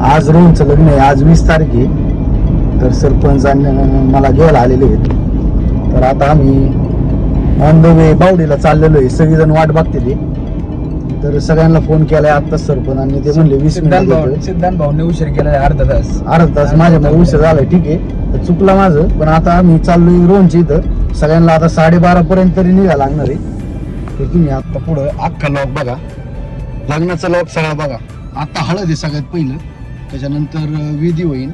आज रोहनचं लग्न आहे, आज 20 तारीख आहे. तर सरपंचांनी मला घ्यायला आलेले आहेत. तर आता आम्ही ऑन द वे बावडीला चाललेलो आहे. सगळेजण वाट बघते ते. तर सगळ्यांना फोन केलाय आत्ताच सरपंचांनी. ते म्हणले 20 मिनिट. सिद्धांत भाऊने उशीर केला अर्धा तास. अर्धा तास माझ्या उशीर झालाय. ठीक आहे, तर चुकला माझं. पण आता आम्ही चाललोय रोहनच्या इथं. सगळ्यांना आता 12:30 पर्यंत तरी निघा लागणार आहे. तर तुम्ही आता पुढं अख्खा लॉक बघा, लग्नाचा लॉक सगळा बघा. आता हळद आहे सगळ्यात पहिलं, त्याच्यानंतर विधी होईल,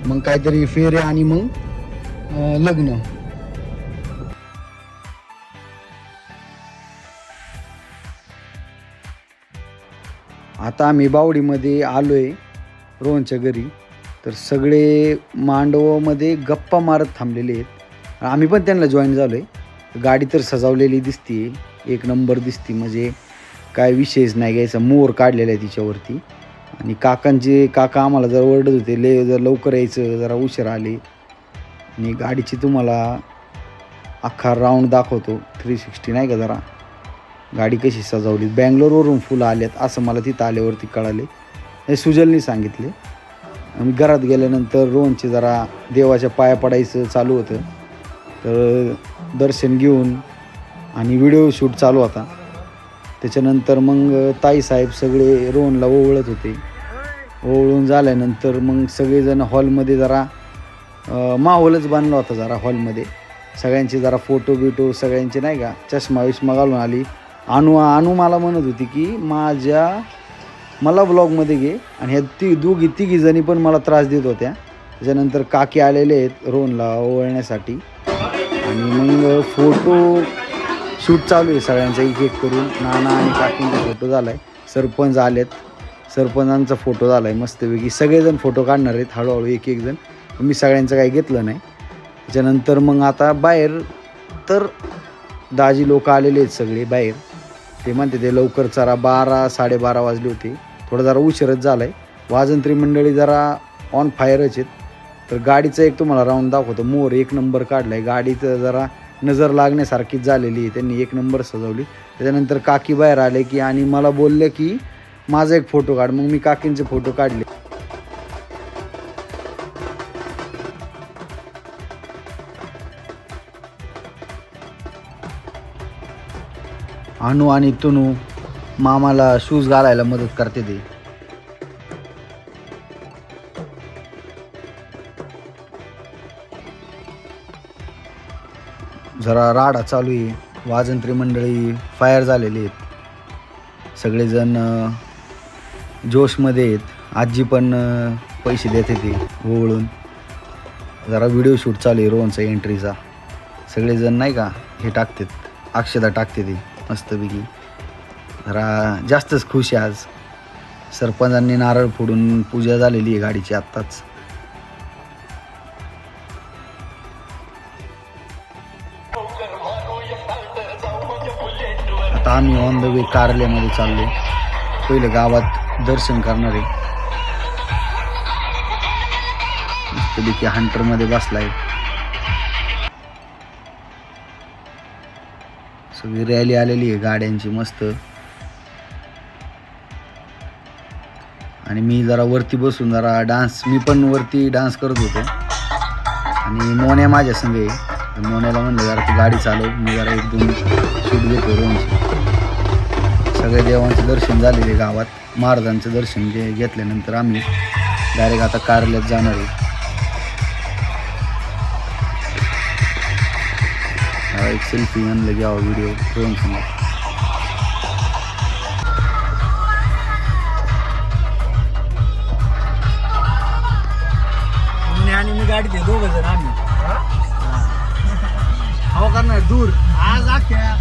मग काहीतरी फेरे आणि मग लग्न. आता आम्ही बावडीमध्ये आलोय रोहनच्या घरी. तर सगळे मांडवामध्ये गप्पा मारत थांबलेले आहेत. आम्ही पण त्यांना जॉईन झालोय. गाडी तर सजावलेली दिसते, एक नंबर दिसते. म्हणजे काय विषयच नाही घ्यायचा. मोर काढलेला आहे तिच्यावरती. आणि काका आम्हाला जर ओरडत होते, जर लवकर यायचं, जरा उशीर आले. आणि गाडीची तुम्हाला अख्खा राऊंड दाखवतो 360 नाही का. जरा गाडी कशी सजवली. बँगलोरवरून फुलं आल्यात असं मला तिथं आल्यावरती कळाले. हे सुजलनी सांगितले. आम्ही घरात गेल्यानंतर रोहनचे जरा देवाच्या पाया पडायचं चालू होतं. तर दर्शन घेऊन आणि व्हिडिओ शूट चालू होता. त्याच्यानंतर मग ताईसाहेब सगळे रोहनला ओवळत होते. ओवळून झाल्यानंतर मग सगळेजण हॉलमध्ये जरा माहोलच बांधला होता. जरा हॉलमध्ये सगळ्यांचे जरा फोटो सगळ्यांचे नाही का चष्मा विष्मा घालून आली. आणू मला म्हणत होती की मला व्लॉगमध्ये घे. आणि ह्या तिघी जणी पण मला त्रास देत होत्या. त्याच्यानंतर काकी आलेले आहेत रोहनला ओवळण्यासाठी. आणि मग फोटो शूट चालू आहे सगळ्यांचा एक एक करून. नाना आणि काकींचा फोटो झाला आहे. सरपंच आलेत, सरपंचांचा फोटो झाला आहे मस्तपैकी. सगळेजण फोटो काढणार आहेत हळूहळू एक एक जण. मी सगळ्यांचं काही घेतलं नाही. त्याच्यानंतर मग आता बाहेर तर दाजी लोक आलेले आहेत सगळे बाहेर. ते म्हणते ते लवकर चला, 12-12:30 वाजले होते. थोडा जरा उशीरच झाला आहे. वाजंत्री मंडळी जरा ऑन फायरच आहेत. तर गाडीचं एक तुम्हाला राऊंड दाखवतो. मोर एक नंबर काढला आहे. गाडीचं जरा नजर लागण्यासारखीच झालेली आहे. त्यांनी एक नंबर सजवली. त्याच्यानंतर काकी बाहेर आले की आणि मला बोलले की माझा एक फोटो काढ. मग मी काकींचे फोटो काढले. आणू आणि तुनू मामाला शूज घालायला मदत करते ते. जरा राडा चालू आहे. वाजंत्री मंडळी फायर झालेली आहेत. सगळेजण जोशमध्ये आहेत. आजी पण पैसे देते ते ओवळून. जरा व्हिडिओ शूट चालू आहे रोहनचा एंट्रीचा. सगळेजण नाही का हे टाकतात, अक्षता टाकते ते मस्तपैकी. जरा जास्तच खुश आहे आज. सरपंचांनी नारळ फोडून पूजा झालेली आहे गाडीची आत्ताच. आता आम्ही ऑन द वे कार्यालयामध्ये चाललो. पहिलं गावात दर्शन करणार आहे. मस्तपैकी हंटरमध्ये बसलाय. सगळी रॅली आलेली आहे गाड्यांची मस्त. आणि मी जरा वरती बसून जरा डान्स, मी पण वरती डान्स करत होतो. आणि मोन्या माझ्या संग आहे. मोन्याला म्हणलं जरा तू गाडी चालव, मी जरा 1-2 शूट घेतो रोहनची. सगळे देवांचं दर्शन झालेले गावात. महाराजांचं दर्शन घेतल्यानंतर आम्ही डायरेक्ट आता कार्यालयात जाणार आहे. एक सेल्फी आणलं घ्यावा व्हिडिओ रोहनसमोर. आणि मी गाडीत आहे, दोघं जण आम्ही हवा करणार दूर. आज अख्ख्या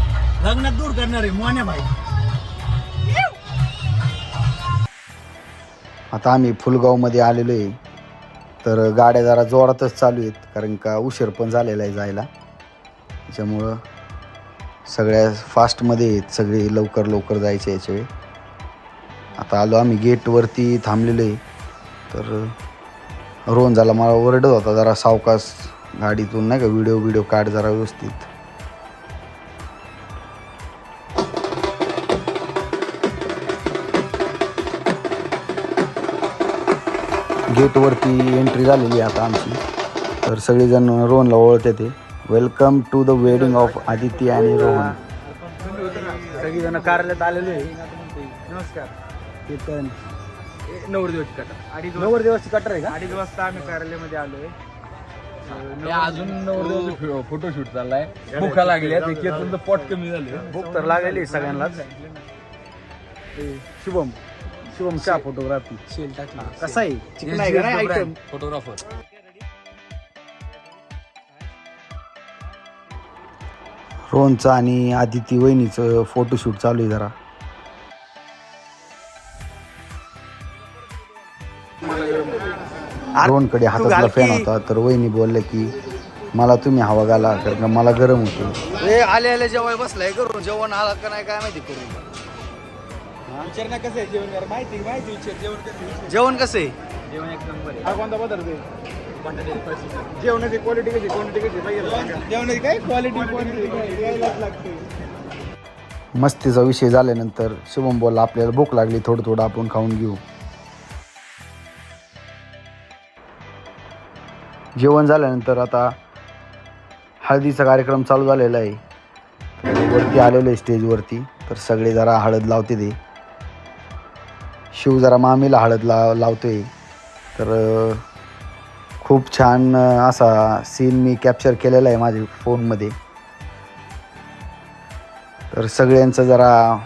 लग्नात दूर करणार आहे मोन्या भाई. आता आम्ही फुलगावमध्ये आलेलो आहे. तर गाड्या जरा जोरातच चालू आहेत, कारण का उशीर पण झालेला आहे जायला. त्याच्यामुळं सगळ्या फास्टमध्ये आहेत. सगळे लवकर जायचे याच्या वेळी. आता आलो आम्ही गेटवरती थांबलेलो आहे. तर रोहन झाला मला ओरडत होता जरा सावकाश गाडीतून नाही का व्हिडिओ काढ जरा व्यवस्थित. गेटवरती एंट्री झालेली आहे आता आमची. तर सगळेजण रोहनला ओळखते ते. Welcome to the wedding of Aditi आणि रोहन. सगळीजण कार्यालयात आलेलो आहे. नमस्कार. कीर्तन 9 दिवसची कटर. 9 दिवसची कटर आहे का? 2:30 वाजता आम्ही कार्यालयामध्ये आलोय. अजून 9 दिवस फोटोशूट चाललाय. भूका लागली आहे. कीर्तनचं पोट कमी झालं. भूक तर लागलेली आहे सगळ्यांनाच. शुभम चा फोटोग्राफी शेल टाकला. कसा आहे? चिकन आहे का नाही आयटम? फोटोग्राफर. रोहनचं आणि आदिती वहिनीचं फोटोशूट चालू आहे जरा. रोहनकडे हातातला फॅन होता तर वहिनी बोलले की मला तुम्ही हवा घाला कारण का मला गरम होते. आले जेवाय बसलाय करून जेवण आला का नाही काय माहिती करून. विचार ना कसं आहे जेवण. माहिती विचार जेवण कसं. जेवण कसं आहे? जेवण एक नंबर आहे. कोणता पदार्थ आहे? जेवणाची क्वालिटी कशी जेवणाची काय क्वालिटी लागते. मस्तीचा विषय झाल्यानंतर शुभम बोलला आपल्याला भूक लागली थोडं आपण खाऊन घेऊ. जेवण झाल्यानंतर आता हळदीचा कार्यक्रम चालू झालेला आहे. वरती आलेलो आहे स्टेजवरती. तर सगळे जरा हळद लावते ते. शिव जरा मामीला हळद लावतोय. तर खूप छान असा सीन मी कॅप्चर केलेला आहे माझ्या फोनमध्ये. तर सगळ्यांचं जरा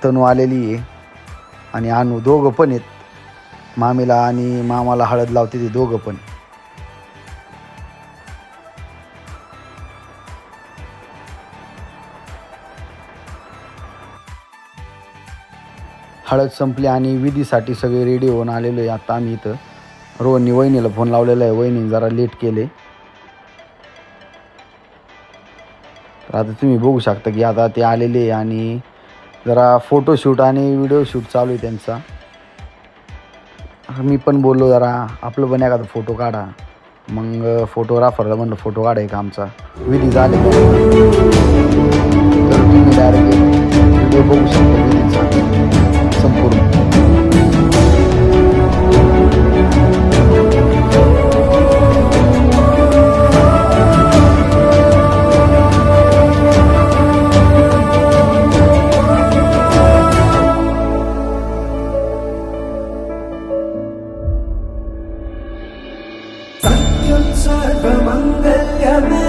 तनू आलेली आहे आणि अनु दोघं पण आहेत. मामीला आणि मामाला हळद लावते ते दोघं पण. हळद संपली आणि विधीसाठी सगळे रेडी होऊन आलेलो आहे. आता आम्ही इथं रोहननी वहिनीला फोन लावलेला आहे. वहिनीने जरा लेट केले. तर आता तुम्ही बघू शकता की आता ते आलेले आहे आणि जरा फोटोशूट आणि व्हिडिओ शूट चालू आहे त्यांचा. मी पण बोललो जरा आपलं पण एखादा फोटो काढा. मग फोटोग्राफरला म्हणलं फोटो काढायचा आमचा. विधी झाले तर तुम्ही डायरेक्ट व्हिडिओ बघू शकता विधीचा संपूर्ण. सर्वमङ्गल्यमे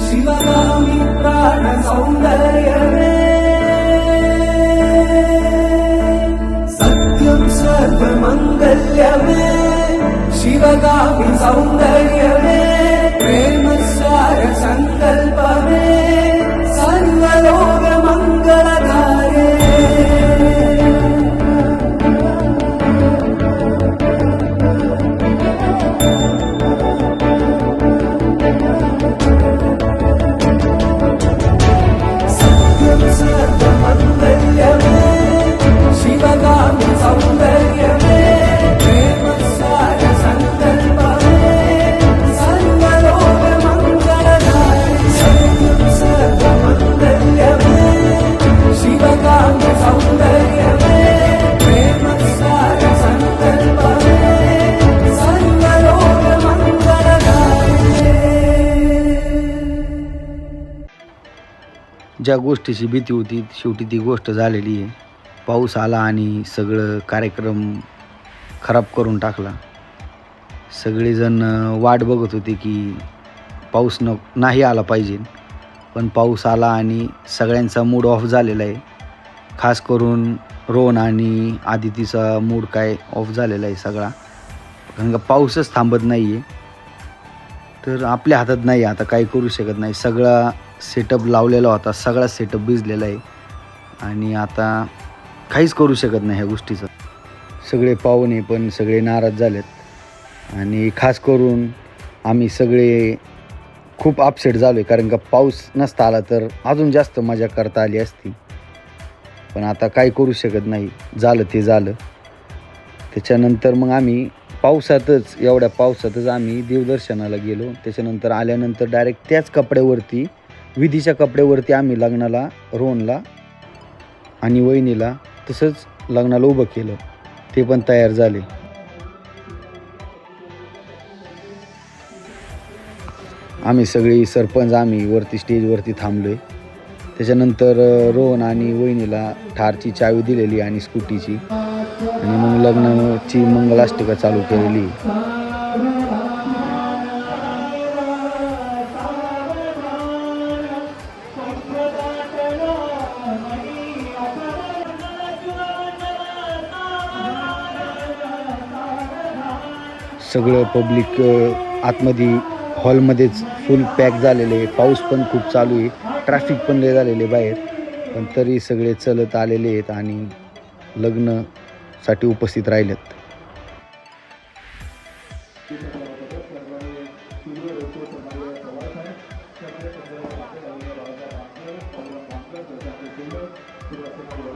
शिवगामि प्राणसौन्दर्यमे सत्यं सर्वमङ्गल्यमे शिवगामि सौन्दर्यमे प्रेमसार सङ्कल्पमे सर्वलोकमङ्गलकारे. ज्या गोष्टीची भीती होती शेवटी ती गोष्ट झालेली आहे. पाऊस आला आणि सगळं कार्यक्रम खराब करून टाकला. सगळेजण वाट बघत होते की पाऊस नाही आला पाहिजे. पण पाऊस आला आणि सगळ्यांचा मूड ऑफ झालेला आहे. खास करून रोहन आणि आदितीचा मूड काय ऑफ झालेला आहे सगळा. कारण का पाऊसच थांबत नाही आहे. तर आपल्या हातात नाही आता काही करू शकत नाही. सगळा सेटअप लावलेला होता. सगळा सेटअप भिजलेला आहे आणि आता काहीच करू शकत नाही ह्या गोष्टीचं. सगळे पाहुणे पण सगळे नाराज झालेत आणि खास करून आम्ही सगळे खूप अपसेट झालो आहे. कारण का पाऊस नसता आला तर अजून जास्त मजा करता आली असती. पण आता काही करू शकत नाही. झालं ते झालं. त्याच्यानंतर मग आम्ही एवढ्या पावसातच आम्ही देवदर्शनाला गेलो. त्याच्यानंतर आल्यानंतर डायरेक्ट त्याच कपड्यावरती विधीच्या कपड्यावरती आम्ही लग्नाला रोहनला आणि वहिनीला तसंच लग्नाला उभं केलं ते पण तयार झाले. आम्ही सगळी सरपंच आम्ही वरती स्टेजवरती थांबलो आहे. त्याच्यानंतर रोहन आणि वहिनीला थारची चावी दिलेली आणि स्कूटीची, आणि मग लग्नाची मंगलाष्टका चालू केलेली. सगळं पब्लिक आतमध्ये हॉलमध्येच फुल पॅक झालेले आहे. पाऊस पण खूप चालू आहे, ट्रॅफिक पण लय झालेले बाहेर, पण तरी सगळे चलत आलेले आहेत आणि लग्नासाठी उपस्थित राहिलेत.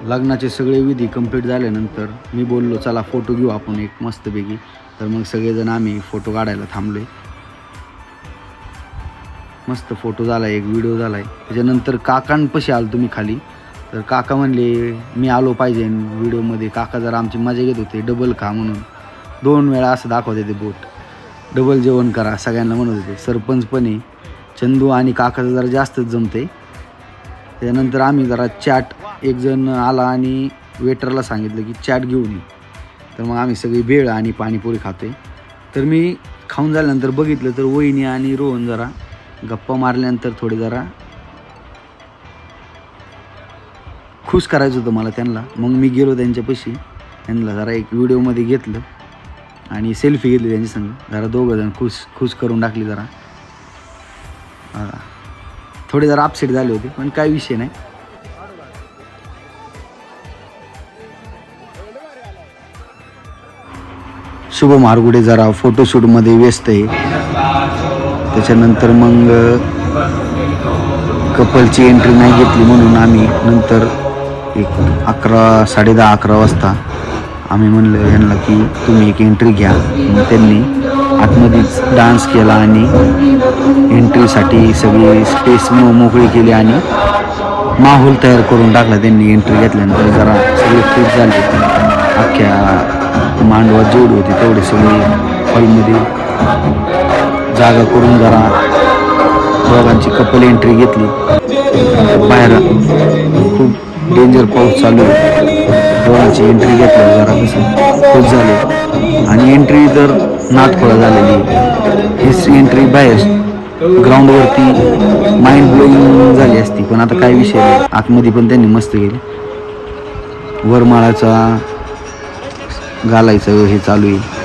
लग्नाचे सगळे विधी कंप्लीट झाल्यानंतर मी बोललो चला फोटो घेऊ आपण एक मस्तपैकी. तर मग सगळेजण आम्ही फोटो काढायला थांबलोय. मस्त फोटो झाला, एक व्हिडिओ झाला आहे. त्याच्यानंतर काकांपाशी आलो तुम्ही खाली, तर काका म्हणले मी आलो पाहिजे व्हिडिओमध्ये. काका जरा आमची मजा घेत होते, डबल खा म्हणून 2 वेळा असं दाखवते ते बोट, डबल जेवण करा सगळ्यांना म्हणत होते. सरपंच पण आहे, चंदू आणि काकाचं जरा जास्तच जमते. त्याच्यानंतर आम्ही जरा चाट, एक जण आला आणि वेटरला सांगितलं की चाट घेऊन ये, तर मग आम्ही सगळी भेळ आणि पाणीपुरी खातोय. तर मी खाऊन झाल्यानंतर बघितलं तर वहिनी आणि रोहन जरा गप्पा मारल्यानंतर थोडे जरा खुश करायचं होतं मला त्यांना. मग मी गेलो त्यांच्यापाशी, त्यांना जरा एक व्हिडिओमध्ये घेतलं आणि सेल्फी घेतली त्यांच्या संग. जरा दोघंजण खुश करून टाकली जरा. थोडे जरा अपसेट झाले होते, पण काही विषय नाही. शुभ मारगुडे जरा फोटोशूटमध्ये व्यस्त आहे. त्याच्यानंतर मग कपलची एंट्री नाही घेतली म्हणून आम्ही नंतर एक 11, 10:30, 11 वाजता आम्ही म्हणलं यांना की तुम्ही एक एंट्री घ्या. मग त्यांनी आतमध्येच डान्स केला आणि एंट्रीसाठी सगळी स्पेस मोकळी केली आणि माहोल तयार करून टाकला त्यांनी. एंट्री घेतल्यानंतर जरा सगळे खुश झाले. अख्ख्या मांडवात जेवढी होती तेवढी सगळी हॉलमध्ये जागा करून जरा दोघांची कपल एंट्री घेतली. बाहेर खूप डेंजर पाऊस चालू आहे. दोघांची एंट्री घेतल्यावर जरा कसं खुश झाले आणि एंट्री तर नादखोळा झालेली. ही एंट्री बाहेर ग्राउंडवरती माइंड ब्लोईंग झाली असती, पण आता काही विषय नाही. आतमध्ये पण त्यांनी मस्त केली. वरमाळाचा घालायचं हे चालू आहे.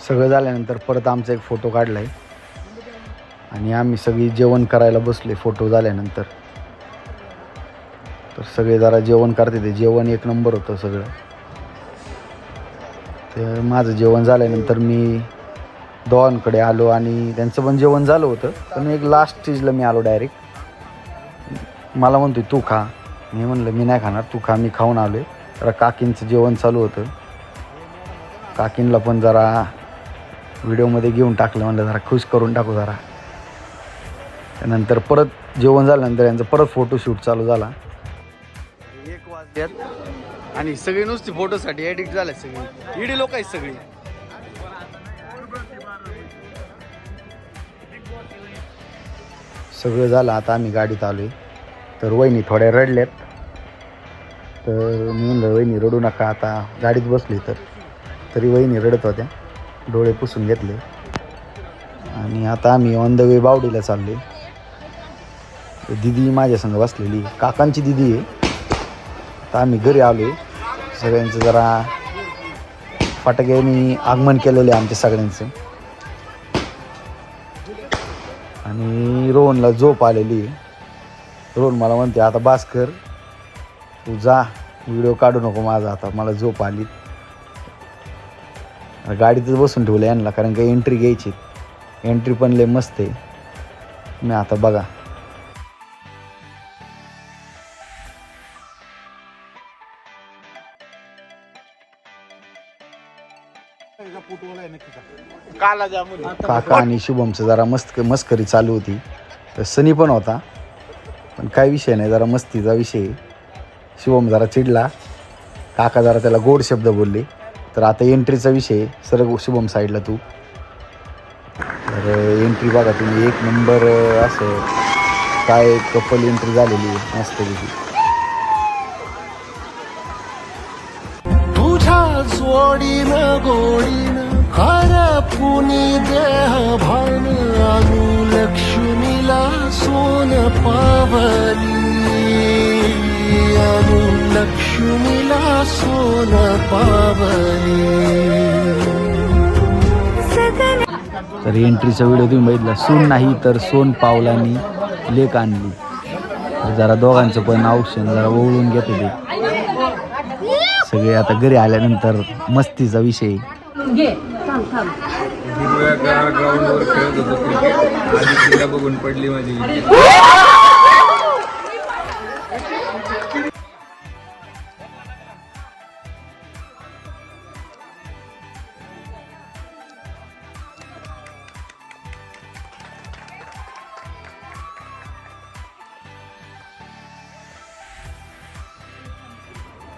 सगळं झाल्यानंतर परत आमचा एक फोटो काढला आहे आणि आम्ही सगळी जेवण करायला बसले. फोटो झाल्यानंतर तर सगळे जरा जेवण करते. ते जेवण एक नंबर होतं सगळं. ते माझं जेवण झाल्यानंतर मी दोघांकडे आलो आणि त्यांचं पण जेवण झालं होतं, पण एक लास्ट स्टेजला मी आलो डायरेक्ट. मला म्हणतो तू खा, मी म्हणलं मी नाही खाणार, तू खा. मी खाऊन आलो आहे. जरा काकींचं जेवण चालू होतं, काकींला पण जरा व्हिडिओमध्ये घेऊन टाकलं, म्हणलं जरा खुश करून टाकू जरा. त्यानंतर परत जेवण झाल्यानंतर यांचं परत फोटोशूट चालू झाला. 1 वाजल्यात आणि सगळी नुसती फोटोसाठी एडिट झाले. सगळी इडी लोक आहेत सगळी. सगळं झालं. आता आम्ही गाडीत आलोय. तर वहिनी थोड्या रडल्यात, तर मी म्हणलं वहिनी रडू नका, आता गाडीत बसली. तरी वहिनी रडत होत्या, डोळे पुसून घेतले आणि आता आम्ही ऑन द वे बावडीला चालले. दिदी माझ्या संग बसलेली, काकांची दिदी आहे. आता आम्ही घरी आलो आहे. सगळ्यांचं जरा फटाक्याने आगमन केलेलं आहे आमच्या सगळ्यांचं. आणि रोहनला झोप आलेली आहे. रोहन मला म्हणते आता बास कर, तू जा, व्हिडिओ काढू नको माझा, आता मला झोप आली. गाडीतच बसून ठेवलं यांना, कारण काही एंट्री घ्यायची. एंट्री पण लय मस्त आहे. मी आता बघा काला जामुन काका आणि शुभमचं जरा मस्करी चालू होती. तर सनी पण होता, पण काय विषय नाही, जरा मस्तीचा विषय. शुभम जरा चिडला, काका जरा त्याला गोड शब्द बोलले. तर आता एंट्रीचा विषय, सर शुभम साईडला तू. तर एंट्री बघा तुम्ही, एक नंबर असं काय कपल एंट्री झालेली आहे मस्त पैकी. तुझ्या जोडीनं गोडीनं हरपुनी देह भान अनुलक्ष्मीला सोन पावली, अनुलक्ष्मीला सोन पावली. तर एंट्रीचा व्हिडिओ तुम्ही बघितला. सून नाही तर सोन पावलांनी लेक आणली. तर जरा दोघांचं पण औक्षण जरा ओळून घेत होते सगळे. आता घरी आल्यानंतर मस्तीचा विषय. ग्राउंडवर खेळत होतो क्रिकेट, आधी तिला बघून पडली माझी.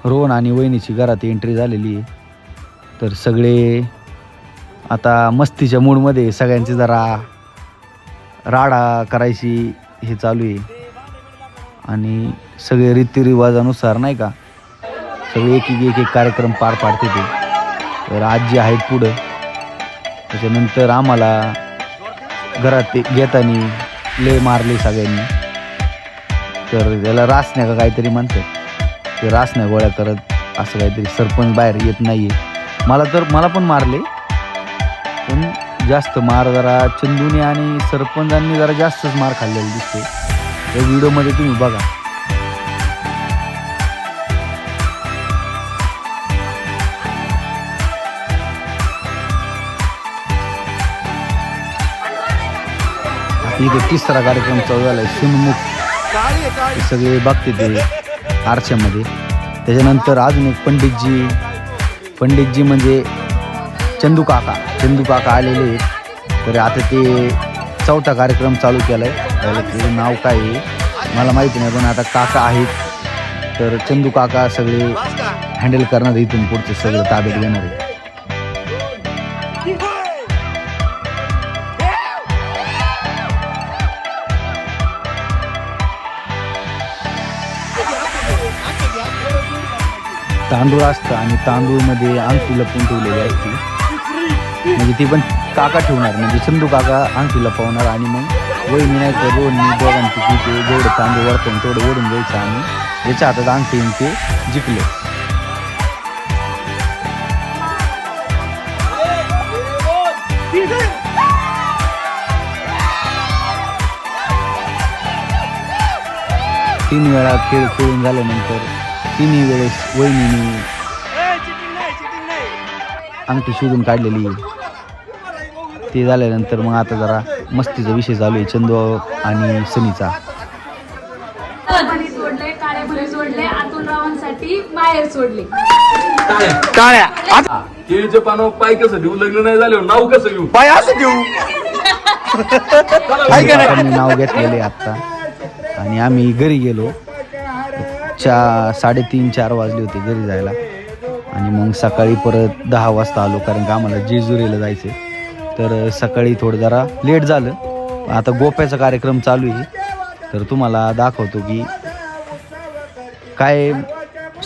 रोहन आणि वहिनीची घरात एंट्री झालेली आहे. तर सगळे आता मस्तीच्या मूडमध्ये, सगळ्यांची जरा राडा करायची हे चालू आहे. आणि सगळे रीतिरिवाजानुसार नाही का सगळे एक एक कार्यक्रम पार पाडते ते. तर आजी आहेत पुढं. त्याच्यानंतर आम्हाला घरात ते घेताना ले मारले सगळ्यांनी. तर त्याला रासण्या का काहीतरी म्हणतात, ते रासण्या गोळ्या करत असं काहीतरी. सरपंच बाहेर येत नाही आहे. मला पण मारले, पण जास्त मार जरा चंदूने आणि सरपंचांनी जरा जास्तच मार खाल्लेला दिसते त्या व्हिडिओमध्ये, तुम्ही बघा. इथे तिसरा कार्यक्रम चालू झाला आहे, सुनमुख. सगळे बघते ते आरशामध्ये. त्याच्यानंतर अजून एक पंडितजी म्हणजे चंदू काका आलेले आहेत. तर आता ते चौथा कार्यक्रम चालू केला आहे. त्याला त्याचं नाव काय आहे मला माहिती नाही, पण आता काका आहेत. तर चंदू काका सगळे हँडल करणार, इथून पुढचे सगळं ताब्यात घेणार आहे. तांदूळ असतं आणि तांदूळमध्ये अंगठी लपवून ठेवलेली असते. म्हणजे ती पण काका ठेवणार, म्हणजे चंदू काका अंगठी लपवणार. आणि मग वहिनी नाही तर रोहननी दोघांची ते जेवढं तांदूळ वरतून तेवढं ओढून घ्यायचं आणि ज्याच्या हातात अंगठी ते जिंकले. तीन वेळा खेळ खेळून झाल्यानंतर तिन्ही वेळेस वहिनीने अंगठी शोधून काढलेली. ते झाल्यानंतर मग आता जरा मस्तीचा विषय चालू आहे चंदू आणि सनीचा. सोडले काळे भले सोडले, अतुल रावांसाठी बाहेर सोडले. केळीच्या पानावर पाय कसं देऊ, लग्न नाही झालं नाव कसं घेऊ, पाय असं घेऊ. आम्ही नाव घेतलेले आता. आणि आम्ही घरी गेलो. 3:30-4 वाजले होते घरी जायला. आणि मग सकाळी परत 10 वाजता आलो, कारण का आम्हाला जेजुरीला जायचं. तर सकाळी थोडं जरा लेट झालं. आता गोप्याचा कार्यक्रम चालू आहे. तर तुम्हाला दाखवतो की काय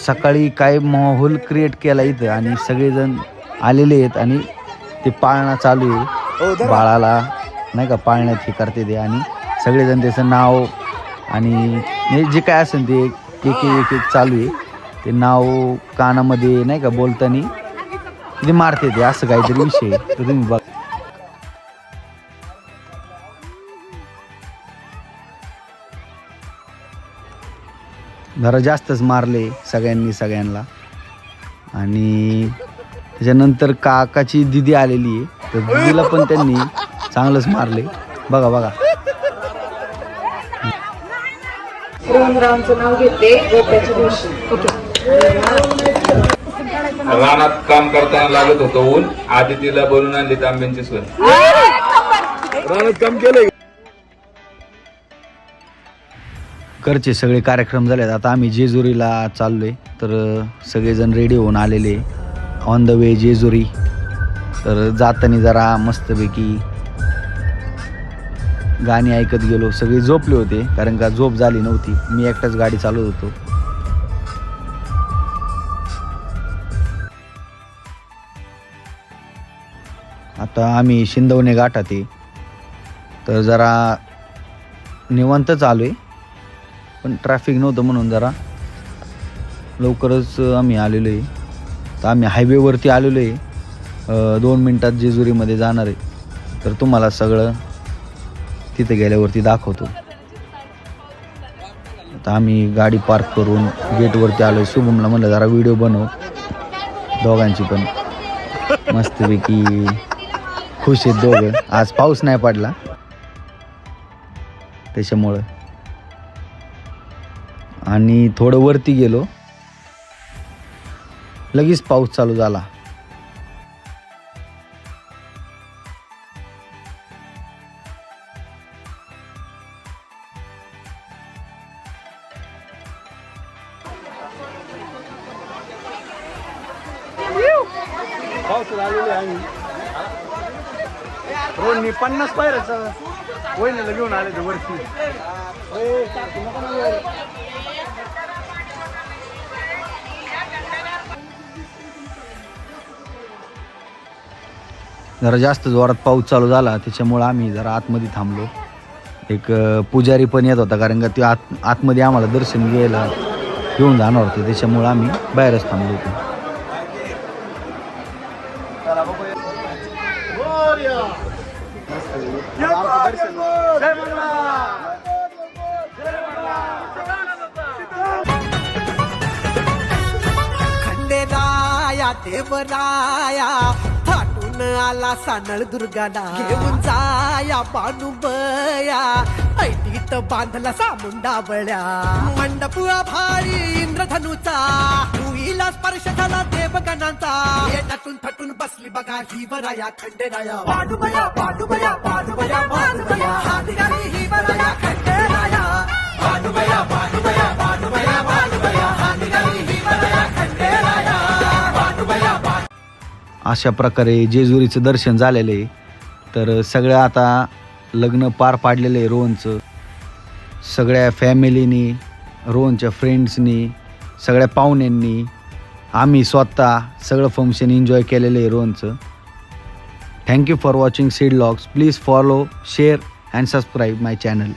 सकाळी काय माहोल क्रिएट केला इथं. आणि सगळेजण आलेले आहेत आणि ते पाळणा चालू आहे. बाळाला नाही का पाळण्यात हे करते ते. आणि सगळेजण त्याचं नाव आणि जे काय असेल ते एक चालू आहे. ते नाव कानामध्ये नाही का बोलताना ते मारते ते, असं काहीतरी विषय. तर तुम्ही बघ. जरा जास्तच मारले सगळ्यांना. आणि त्याच्यानंतर काकाची दिदी आलेली आहे. तर दिदीला पण त्यांनी चांगलंच मारले. बघा. रोहन रावांचं नाव घेते गोप्याच्या दिवशी. ओके. रानात काम करताना लागत होतं ऊन, आदितीला बोलून आणली तांब्यांची सोय. रानात काम केलंय. घरचे सगळे कार्यक्रम झालेत. आता आम्ही जेजुरीला चाललोय. तर सगळेजण रेडी होऊन आलेले ऑन द वे जेजुरी. तर जाताना जरा मस्तपैकी गाणी ऐकत गेलो. सगळे झोपले होते कारण का झोप झाली नव्हती. मी एकटाच गाडी चालवत होतो. आता आम्ही शिंदवणे घाटात आहे. तर जरा निवांतच आलो आहे, पण ट्रॅफिक नव्हतं म्हणून जरा लवकरच आम्ही आलेलो आहे. तर आम्ही हायवेवरती आलेलो आहे. 2 मिनटात जेजुरीमध्ये जाणार आहे. तर तुम्हाला सगळं तिथे गेल्यावरती दाखवतो. आता आम्ही गाडी पार्क करून गेटवरती आलो आहे. शुभमला म्हणलं जरा व्हिडिओ बनव, दोघांची पण. मस्तपैकी खुश आहेत दोघं. आज पाऊस नाही पडला त्याच्यामुळं. आणि थोडं वरती गेलो, लगेच पाऊस चालू झाला. पावसात आलेले आम्ही. रोडनी 50 पायऱ्याचं वहिनीला घेऊन आले ते वरती. जरा जास्त जोरात पाऊस चालू झाला त्याच्यामुळं आम्ही जरा आतमध्ये थांबलो. एक पुजारी पण येत होता कारण का ते आतमध्ये आम्हाला दर्शन घ्यायला घेऊन जाणार होते. त्याच्यामुळं आम्ही बाहेरच थांबलो होतो. खंडेराया देवराया थाटून आला सानळ दुर्गाला, घेऊन जाया बानुबया ऐटीत बांधला सामुंडावळ्या. मंडप भारी इंद्रधनुचा, भुईला स्पर्श झाला देवगणांचा. येटातून थटून बसली बघा ही वराया खंडेराया. बानुबया बानुबया बानुबया बानुबया हाती गाली ही वराया खंडेराया. बानुबया बानुबया बानुबया बानुबया हाती गाली ही वराया खंडेराया. बानुबया. अशा प्रकारे जेजुरीचं दर्शन झालेलं आहे. तर सगळं आता लग्न पार पाडलेलं आहे रोहनचं. सगळ्या फॅमिलीनी, रोहनच्या फ्रेंड्सनी, सगळ्या पाहुण्यांनी, आम्ही स्वतः सगळं फंक्शन एन्जॉय केलेलं आहे रोहनचं. Thank you for watching seed vlogs. Please follow, share and subscribe my channel.